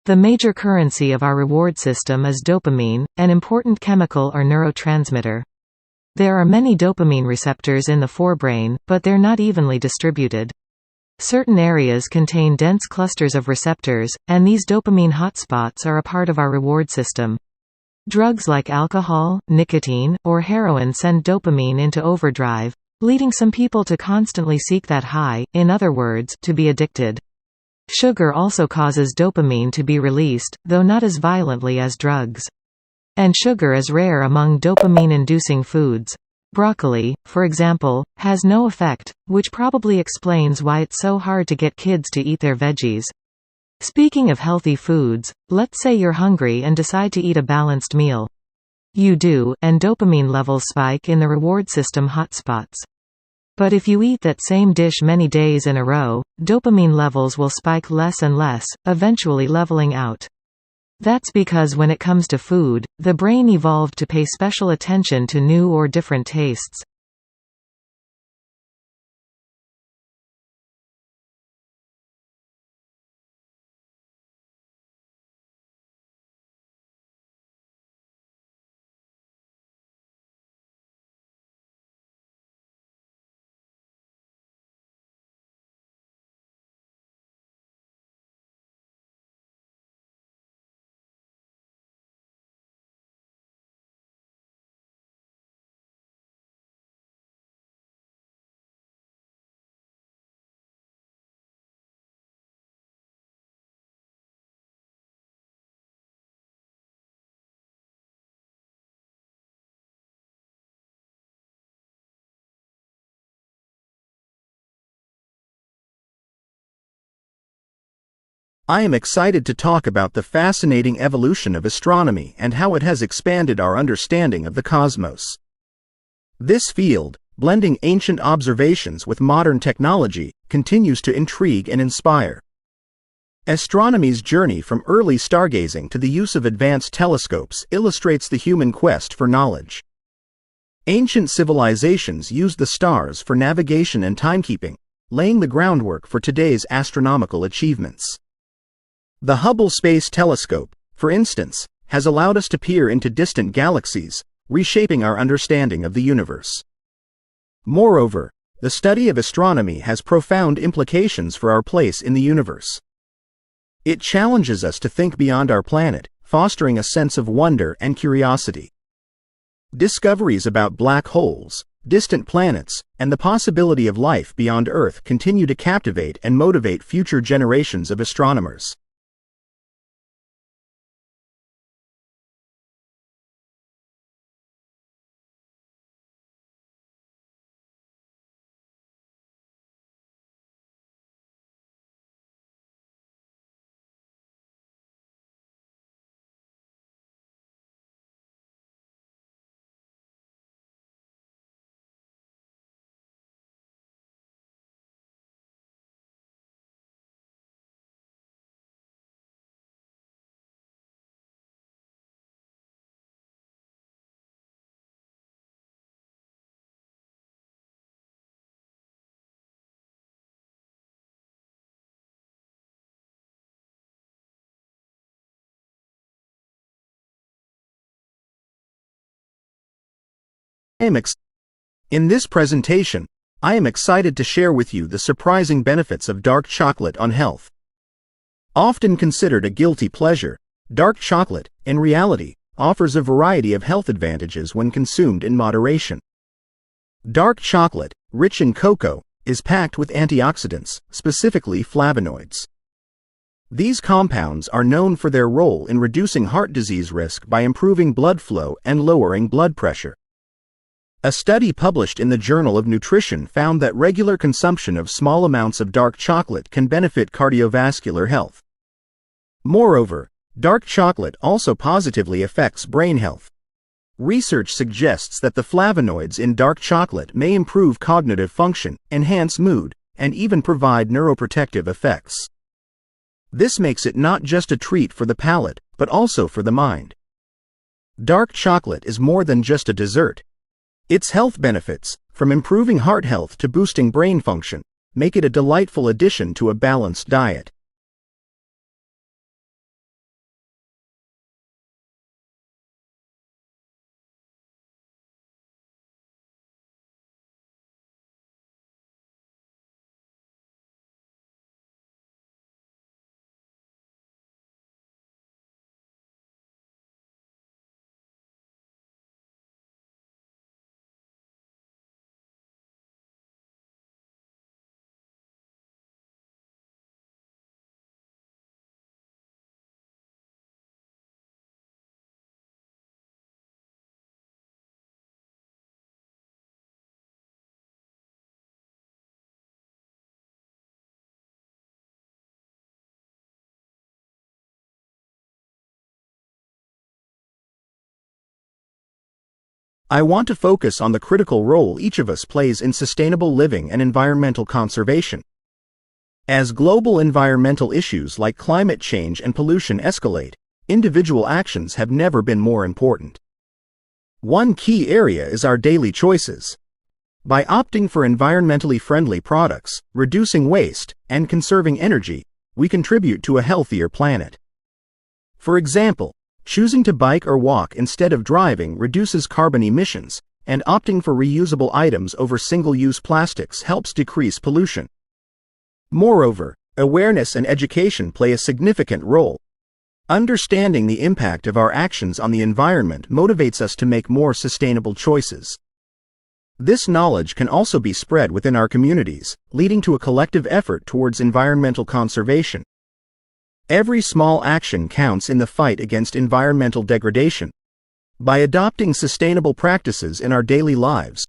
The major currency of our reward system is dopamine, an important chemical or neurotransmitter. There are many dopamine receptors in the forebrain, but they're not evenly distributed. Certain areas contain dense clusters of receptors, and these dopamine hotspots are a part of our reward system. Drugs like alcohol, nicotine, or heroin send dopamine into overdrive, leading some people to constantly seek that high, in other words, to be addicted. Sugar also causes dopamine to be released, though not as violently as drugs. And sugar is rare among dopamine-inducing foods. Broccoli, for example, has no effect, which probably explains why it's so hard to get kids to eat their veggies. Speaking of healthy foods, let's say you're hungry and decide to eat a balanced meal. You do, and dopamine levels spike in the reward system hotspots. But if you eat that same dish many days in a row, dopamine levels will spike less and less, eventually leveling out. That's because when it comes to food, the brain evolved to pay special attention to new or different tastes. I am excited to talk about the fascinating evolution of astronomy and how it has expanded our understanding of the cosmos. This field, blending ancient observations with modern technology, continues to intrigue and inspire. Astronomy's journey from early stargazing to the use of advanced telescopes illustrates the human quest for knowledge. Ancient civilizations used the stars for navigation and timekeeping, laying the groundwork for today's astronomical achievements. The Hubble Space Telescope, for instance, has allowed us to peer into distant galaxies, reshaping our understanding of the universe. Moreover, the study of astronomy has profound implications for our place in the universe. It challenges us to think beyond our planet, fostering a sense of wonder and curiosity. Discoveries about black holes, distant planets, and the possibility of life beyond Earth continue to captivate and motivate future generations of astronomers. In this presentation, I am excited to share with you the surprising benefits of dark chocolate on health. Often considered a guilty pleasure, dark chocolate, in reality, offers a variety of health advantages when consumed in moderation. Dark chocolate, rich in cocoa, is packed with antioxidants, specifically flavonoids. These compounds are known for their role in reducing heart disease risk by improving blood flow and lowering blood pressure. A study published in the Journal of Nutrition found that regular consumption of small amounts of dark chocolate can benefit cardiovascular health. Moreover, dark chocolate also positively affects brain health. Research suggests that the flavonoids in dark chocolate may improve cognitive function, enhance mood, and even provide neuroprotective effects. This makes it not just a treat for the palate, but also for the mind. Dark chocolate is more than just a dessert. Its health benefits, from improving heart health to boosting brain function, make it a delightful addition to a balanced diet. I want to focus on the critical role each of us plays in sustainable living and environmental conservation. As global environmental issues like climate change and pollution escalate, individual actions have never been more important. One key area is our daily choices. By opting for environmentally friendly products, reducing waste, and conserving energy, we contribute to a healthier planet. For example, choosing to bike or walk instead of driving reduces carbon emissions, and opting for reusable items over single-use plastics helps decrease pollution. Moreover, awareness and education play a significant role. Understanding the impact of our actions on the environment motivates us to make more sustainable choices. This knowledge can also be spread within our communities, leading to a collective effort towards environmental conservation. Every small action counts in the fight against environmental degradation. By adopting sustainable practices in our daily lives,